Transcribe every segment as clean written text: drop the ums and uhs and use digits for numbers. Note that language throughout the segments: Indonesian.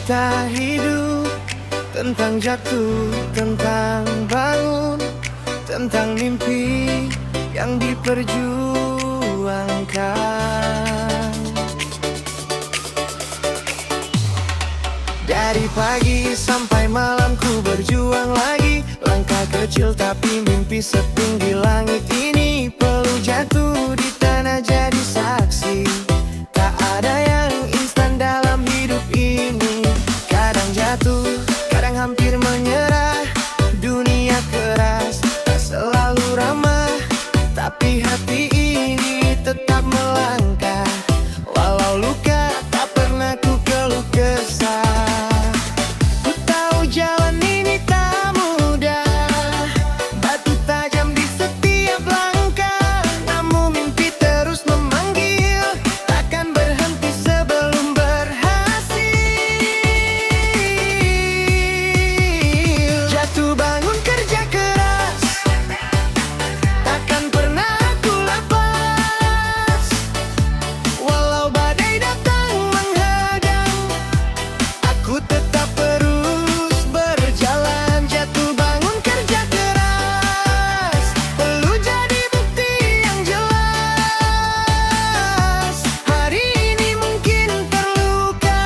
cerita hidup, tentang jatuh, tentang bangun, tentang mimpi yang diperjuangkan. Dari pagi sampai malam ku berjuang lagi. Langkah kecil tapi mimpi setinggi langit ini. Perlu jatuh di tanah jadi saksi. Tak ada yang instan dalam hidup ini. Kadang jatuh, kadang hampir menyerah. Dunia keras, tak selalu ramah, tapi hati ini tetap melangkah. Walau luka, tak pernah ku keluh kesah. Ku tahu jalan ini tak mudah, batu tajam di setiap langkah. Namun mimpi terus memanggil, takkan berhenti sebelum berhasil. Jatuh bangun kerja keras, takkan pernah aku lepas. Walau badai datang menghadang, aku tetap terus berjalan. Jatuh bangun kerja keras, perlu jadi bukti yang jelas. Hari ini mungkin terluka,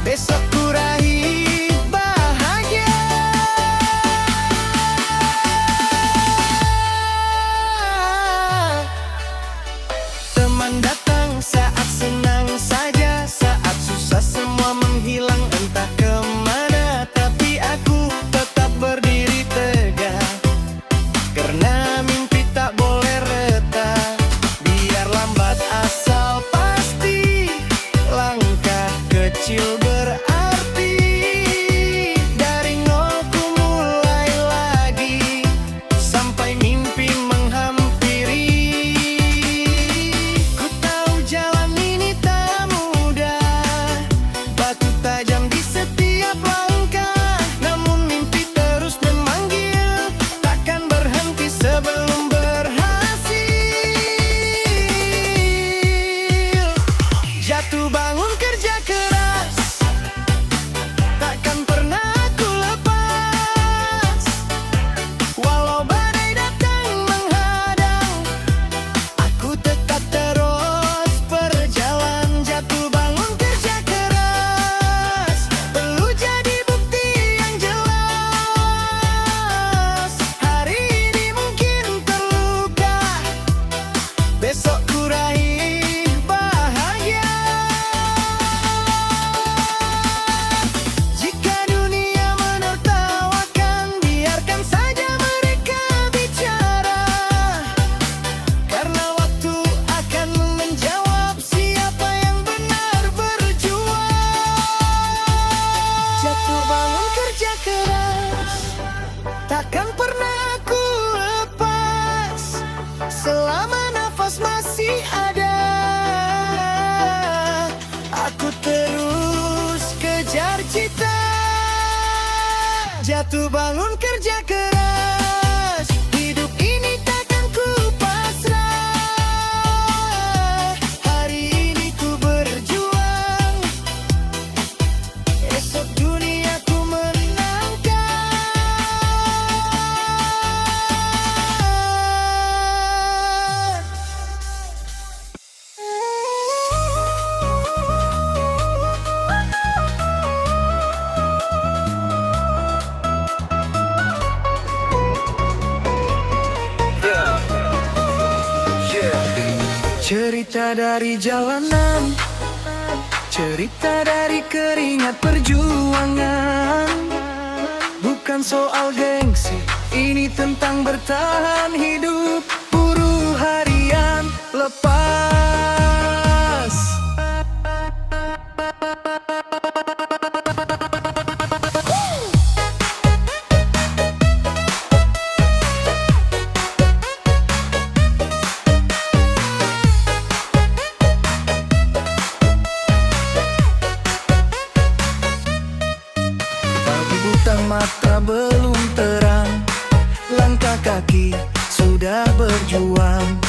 besok ku raih bahagia. Teman datang saat senang saja, saat susah semua menghilang entah kemana. Tapi aku tetap berdiri tegak, karena mimpi tak boleh retak. Biar lambat asal pasti, langkah kecil berarti. Dari nol ku mulai lagi, sampai mimpi menghampiri. Ku tahu jalan ini tak mudah, batu tajam di setiap langkah. Namun mimpi terus memanggil, takkan berhenti sebelum berhasil. Jatuh bangun kerja keras, takkan pernah aku lepas. Walau badai datang menghadang, aku tetap terus berjalan. Jatuh bangun kerja keras, perlu jadi bukti yang jelas. Hari ini mungkin terluka, besok ku raih bahagia. Jika dunia menertawakan, biarkan saja mereka bicara. Karena waktu akan menjawab siapa yang benar berjuang. Jatuh bangun kerja keras, takkan pernah aku lepas. Selama nafas masih ada, aku terus kejar cita. Jatuh bangun kerja keras, hidup ini takkan ku pasrah. Hari ini ku berjuang, esok dunia ku menangkan. Cerita dari jalanan, cerita dari keringat perjuangan. Bukan soal gengsi, ini tentang bertahan hidup. Buruh harian lepas, pagi buta mata belum terang, langkah kaki sudah berjuang.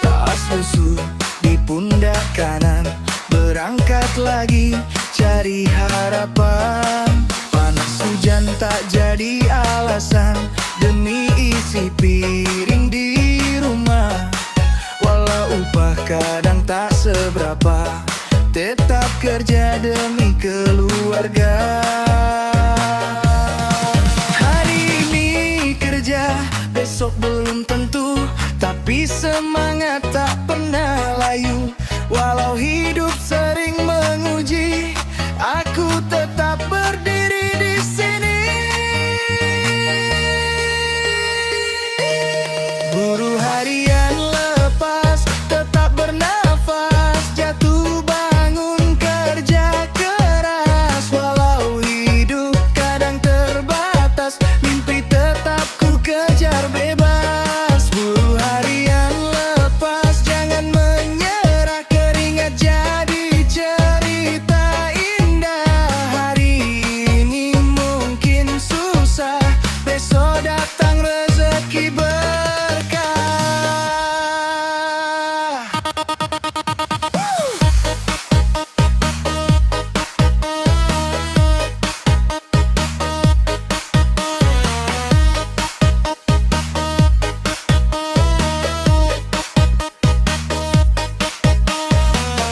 Tas lesu di pundak kanan, berangkat lagi cari hari harapan. Panas hujan tak jadi alasan demi isi piring di rumah. Walau upah kadang tak seberapa, tetap kerja demi keluarga. Hari ini kerja, besok belum tentu, tapi semangat tak pernah layu. Walau hidup sering menguji, aku tetap berdiri di sini. Buruh harian lepas, tetap bernafas, jatuh bangun kerja keras. Walau hidup kadang terbatas, mimpi tetap ku kejar bebas. Buruh harian lepas, jangan menyerah, keringat jadi cerita indah. Hari ini mungkin susah, besok datang rezeki berkah.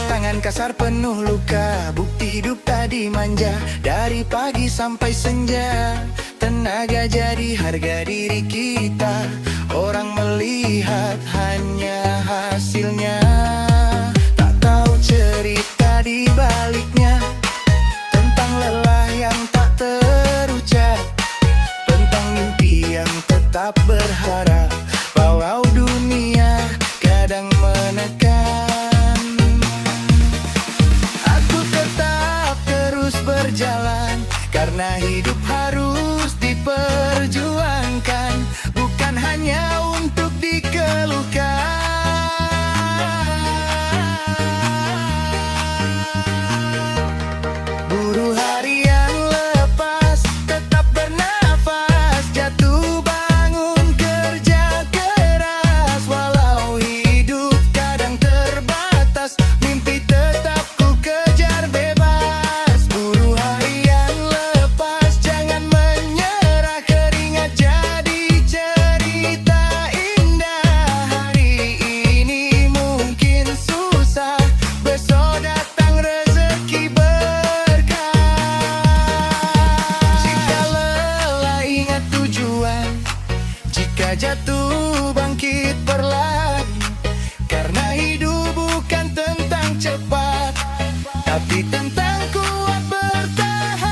Tangan kasar penuh luka, bukti hidup tadi manja. Dari pagi sampai senja, tenaga jadi harga diri kita. Orang melihat hanya hasilnya, tak tahu cerita di baliknya. Tentang lelah yang tak terucap, tentang mimpi yang tetap berharap. Walau dunia kadang menekan, aku tetap terus berjalan. Karena hidup harus diperjuangkan, bukan hanya untuk dikeluhkan. Buruh harian lepas, tetap bernafas, jatuh bangun kerja keras. Walau hidup kadang terbatas, mimpi tetap ku kejar bebas. Buruh harian lepas, jangan menyerah, keringat jadi cerita indah. Hari ini mungkin susah, besok datang rezeki berkah. Jika lelah ingat tujuan, jika jatuh bangkit perlahan. Karena hidup bukan tentang cepat, tapi tentang kuat bertahan.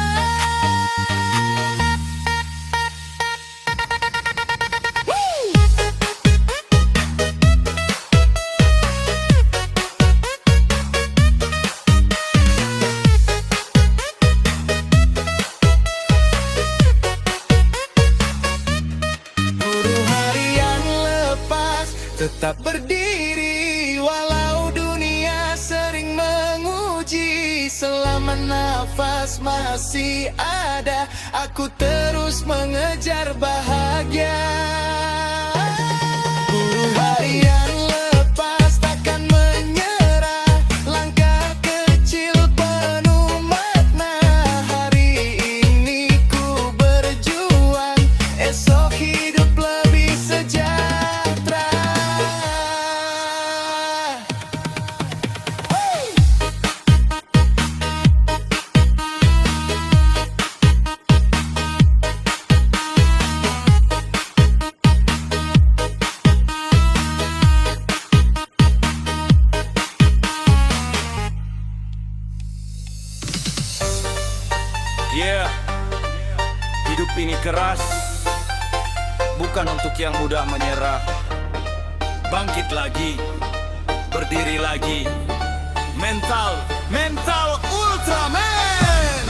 Buruh harian lepas, tetap berdiri walau dunia sering menguji. Selama nafas masih ada, aku terus mengejar bahagia. Buruh harian lepas, takkan menyerah, langkah kecil penuh makna. Hari ini ku berjuang, esok hidup lebih sejahtera. Yeah, hidup ini keras, bukan untuk yang mudah menyerah. Bangkit lagi, berdiri lagi. Mental, mental Ultraman.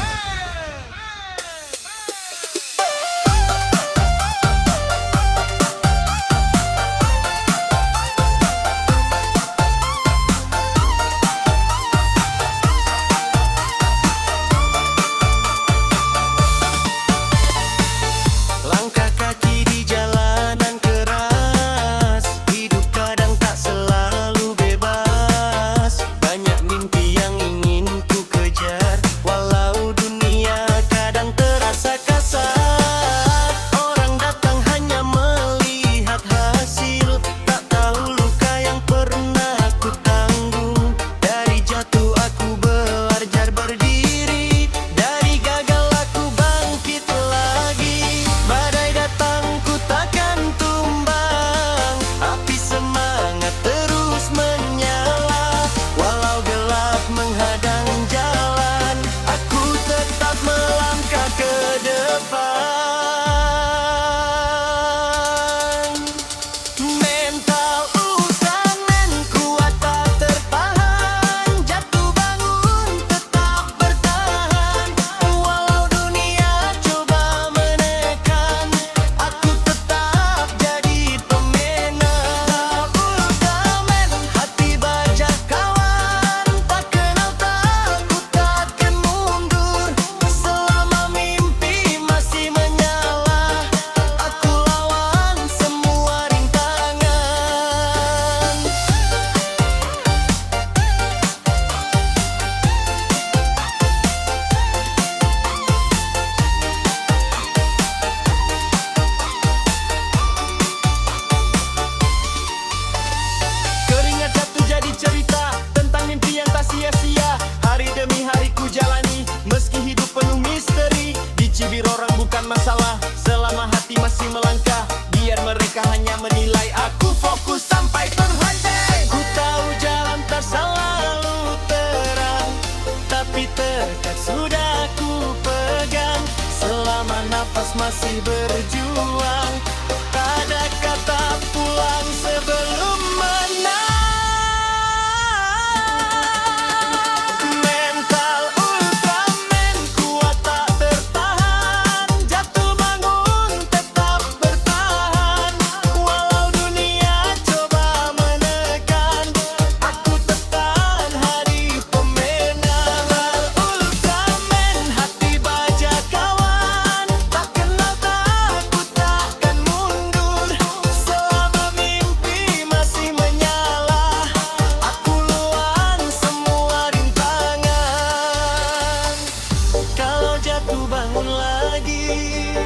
Langkah kaki di jalanan keras, hidup kadang tak selalu bebas. Banyak mimpi yang ingin napas masih berjuang. Tak ada kata pulang sebelum menang. Mental Ultraman kuat tak tertahan. Jatuh bangun tetap bertahan. Walau dunia coba menekan, aku tertahan hari pemenang. Ultraman hati baja kawan, tak kenal takut takkan mundur. Selama mimpi masih menyala, aku lawan semua rintangan. Kalau jatuh bangun lagi,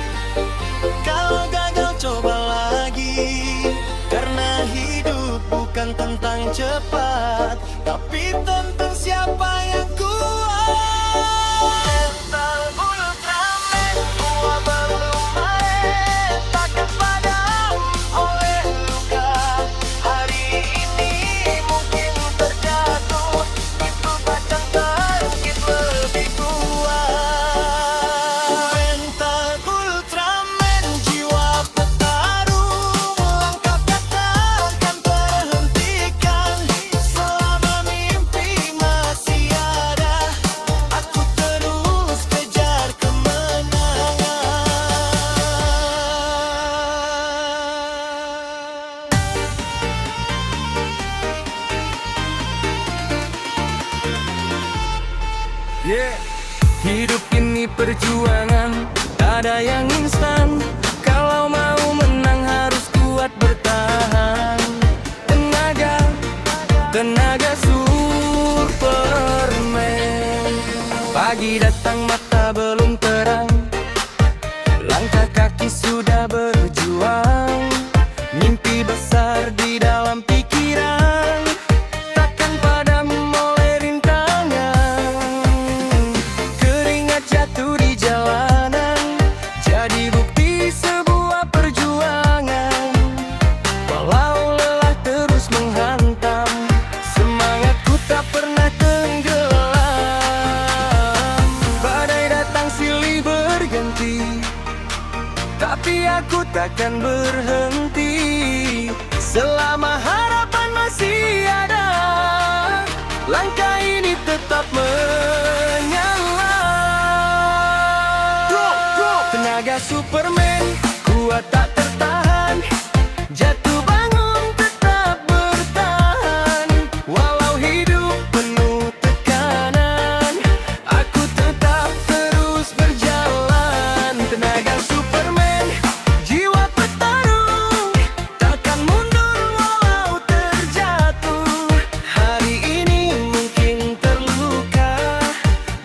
kalau gagal coba lagi. Karena hidup bukan tentang cepat, tapi tentang siapa yang kuat. Mental Ultraman kuat belum main, takkan padam oleh luka. Hari ini mungkin terjatuh, itu batang bangkit lebih kuat. Mental Ultraman jiwa petarung, langkah takkan terhentikan. Selama mimpi masih ada, aku terus kejar kemenangan. Yeah. Hidup ini perjuangan, tak ada yang instan. Kalau mau menang harus kuat bertahan. Tenaga Superman. Pagi datang mata belum terang, langkah kaki sudah berjuang. Mimpi besar di dalam pikiran, takkan padam oleh rintangan. Keringat jatuh di jalanan, jadi bukti sebuah perjuangan. Walau lelah terus menghantam, semangatku tak pernah tenggelam. Badai datang silih berganti, tapi aku takkan berhenti. Selama harapan masih ada, langkah ini tetap menyala. Tenaga Superman kuat tak tertahan, jatuh bangun tetap bertahan. Walau hidup penuh tekanan, aku tetap terus berjalan. Tenaga Superman jiwa petarung, takkan mundur walau terjatuh. Hari ini mungkin terluka,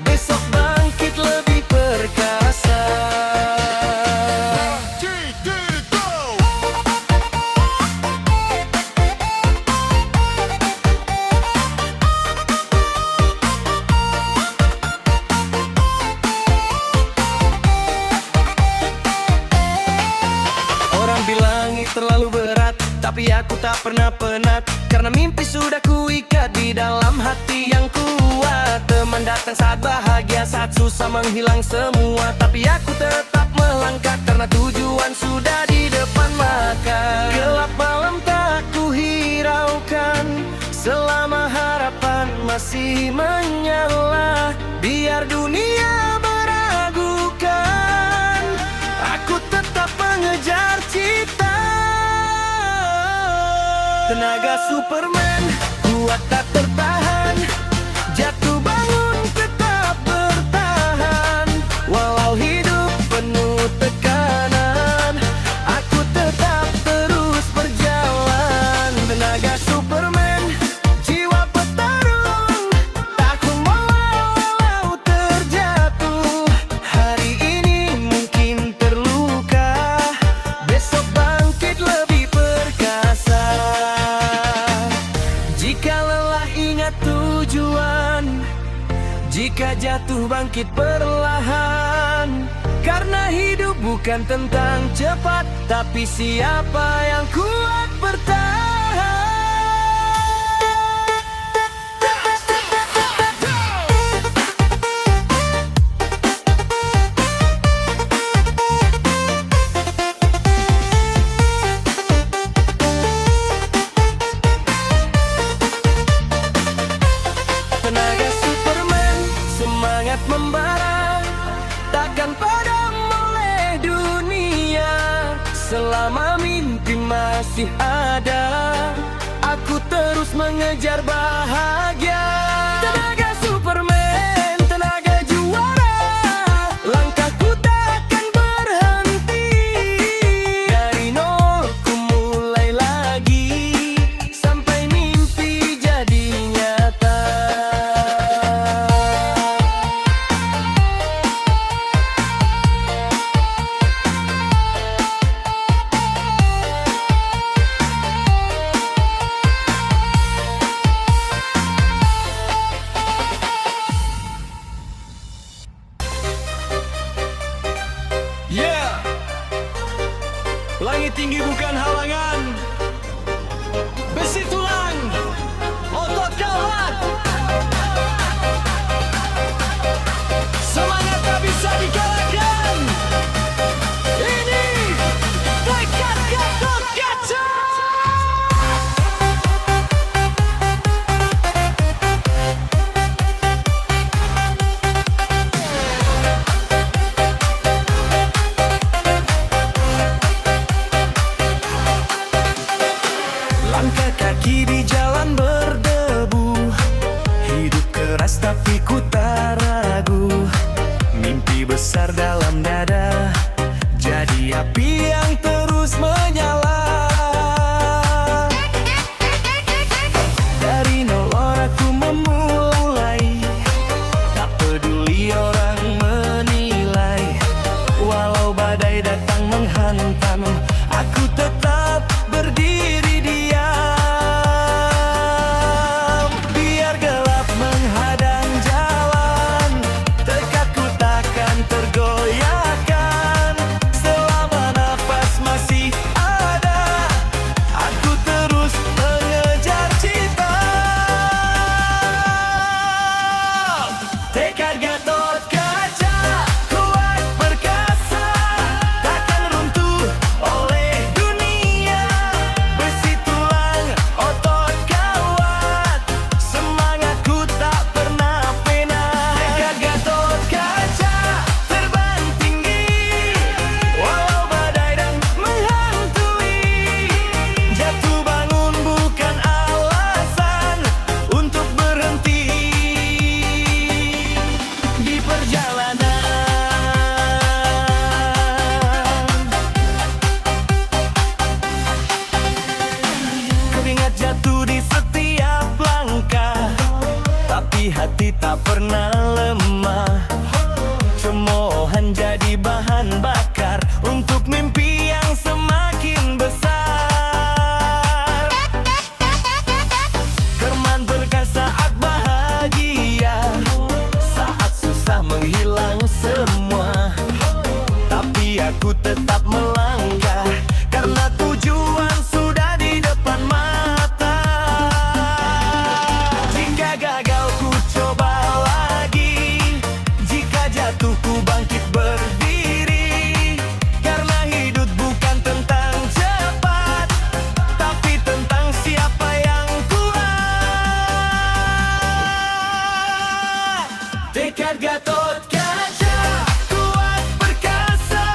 besok bangkit lebih perkasa. Orang bilang ini terlalu berat, tapi aku tak pernah penat. Karena mimpi sudah kuikat di dalam hati yang kuat. Teman datang saat bahagia, saat susah menghilang semua. Tapi aku tetap melangkah karena tujuan sudah di depan mata. Gelap malam tak kuhiraukan, selama harapan masih menyala. Biar dunia meragukan, aku tetap mengejar cita. Tenaga Superman kuat tak tertahan, jatuh bangun tetap bertahan. Walau hidup penuh tekanan, aku tetap terus berjalan. Tenaga Superman jiwa petarung, takut walau terjatuh. Hari ini mungkin terluka, besok bangkit lebih perkasa. Jika lelah ingat tujuan, jika jatuh bangkit perlahan. Karena hidup bukan tentang cepat, tapi siapa yang kuat bertahan. membara, takkan padam oleh dunia. Selama mimpi masih ada, aku terus mengejar bahagia. Tenaga Superman, tenaga juara, langkahku takkan berhenti. Dari nol ku mulai lagi, sampai mimpi jadi nyata. Yeah. Langit tinggi bukan halangan, besi tulang, otot kuat, semangat tak bisa dikalahkan. Ini tekad Gatot Kaca. Langkah kaki di jalan berdebu, hidup keras tapi ku tak ragu. Mimpi besar dalam dada, jadi api yang terus menyala. Dari nol aku memulai, tak peduli orang menilai. Walau badai datang menghantam, aku tetap berdiri diam. Biar gelap menghadang jalan, tekadku takkan tergoyahkan. Selama nafas masih ada, aku terus mengejar cita. Tekad Gatot Kaca, kuat perkasa, takkan runtuh oleh dunia. Besi tulang, otot kuat, semangatku tak pernah penat. Tekad Gatot Kaca, terbang tinggi, walau badai dan menghantui. Jatuh bangun bukan alasan untuk berhenti di perjalanan. Keringat jatuh di setiap langkah, tapi hati tak pernah lemah. Cemoohan jadi bahan bakar untuk mimpi yang semakin besar. Kerman berkah saat bahagia, saat susah menghilang semua. Tapi aku tetap melangkah, karena tujuan sudah di depan mata. Jika gagal ku coba lagi, jika jatuh ku bangkit berdiri. Karena hidup bukan tentang cepat, tapi tentang siapa yang kuat. Tekad Gatot Kaca, kuat perkasa,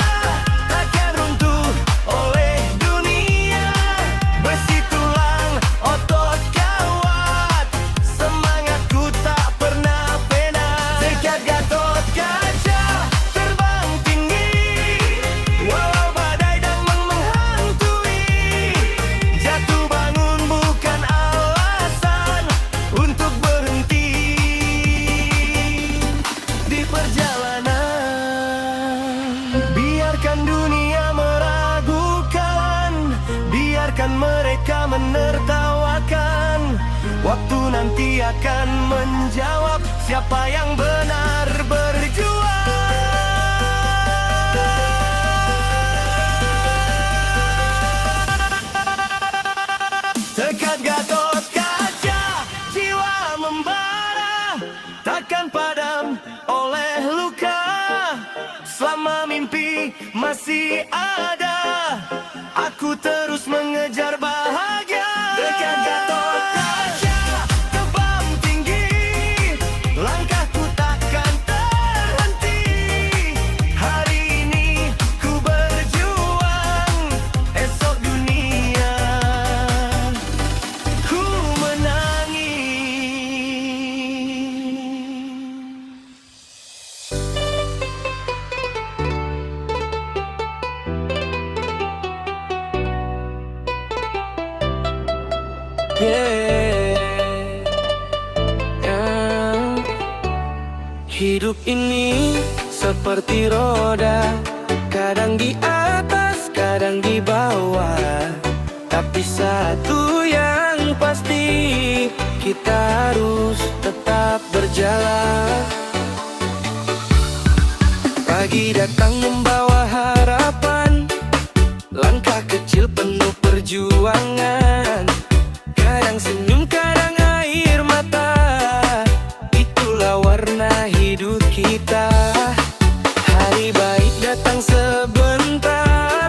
takkan runtuh oleh dunia. Besi tulang, otot kuat, semangatku tak pernah penat. Tekad Gatot Kaca, terbang tinggi, walau badai dan menghantui. Jatuh bangun bukan alasan untuk berhenti di perjalanan. Biarkan dunia meragukan, biarkan mereka menertawakan. Waktu nanti akan menjawab siapa yang benar berjuang. Tekad Gatot Kaca, jiwa membara, takkan padam oleh luka. Selama mimpi masih ada, aku terus mengejar bahagia. Tekad Gatot Kaca, terbang tinggi, langkahku takkan terhenti. Yeah. Hidup ini seperti roda, kadang di atas, kadang di bawah. Tapi satu yang pasti, kita harus tetap berjalan. Pagi datang membawa harapan, langkah kecil penuh perjuangan. Kadang senyum, kadang air mata, itulah warna hidup kita. Hari baik datang sebentar,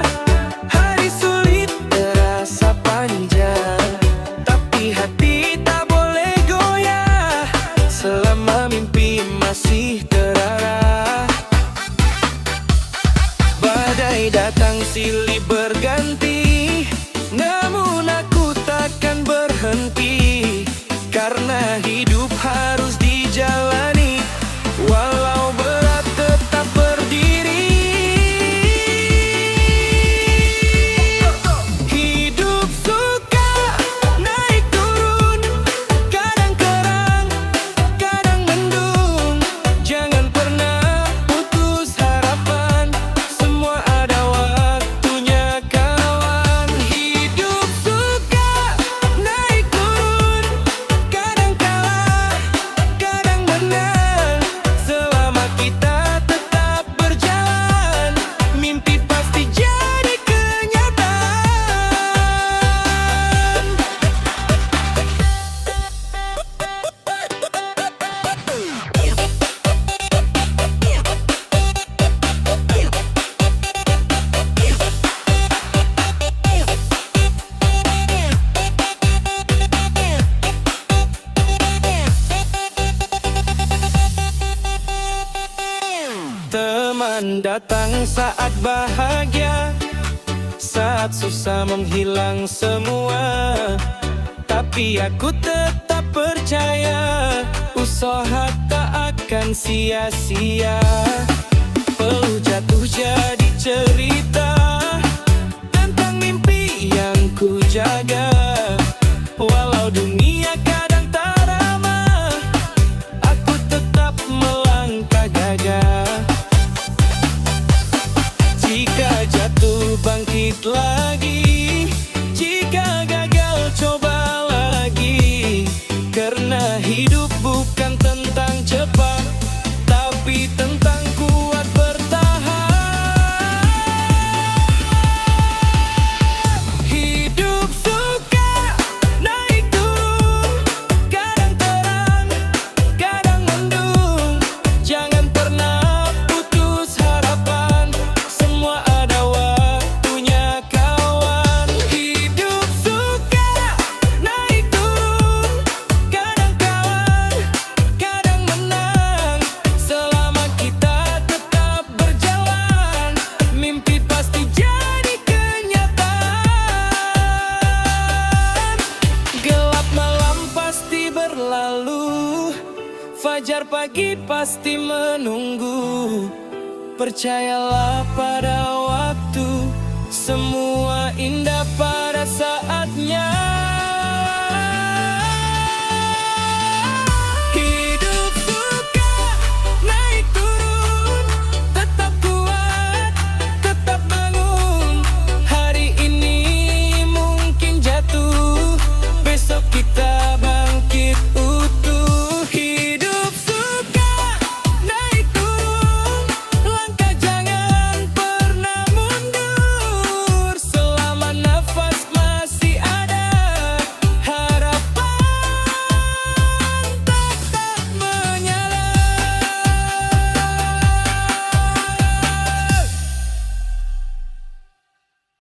hari sulit terasa panjang. Tapi hati tak boleh goyah, selama mimpi masih terarah. Badai datang silih berganti, namun aku takkan berhenti. Karena hidup harus dijalani, walau berat tetap berdiri. Hidup suka naik turun, kadang kerang, kadang mendung. Jangan pernah putus harapan, semua ada waktunya kawan. Hidup suka naik turun, kadang kalah, kadang menang. Selama kita tetap berjalan, mimpi pasti jadi kenyataan. Teman datang saat bahagia, saat susah menghilang semua. Tapi aku tetap percaya, usaha tak akan sia-sia. Perlu jatuh jadi cerita tentang mimpi yang ku jaga. Walau dunia kadang tak ramah, aku tetap melangkah gagah. Jika jatuh bangkit lagi, jika gagal coba lagi. Karena hidup bukan tentang cepat, tapi tentang kuat bertahan. Hidup suka naik turun, kadang terang, kadang mendung. Jangan pernah putus harapan, semua ada waktunya kawan. Hidup suka naik turun, kadang kalah, kadang menang. Selama kita tetap berjalan, mimpi pasti jadi kenyataan. Gelap malam pasti berlalu, fajar pagi pasti menunggu. Percayalah pada waktu, semua indah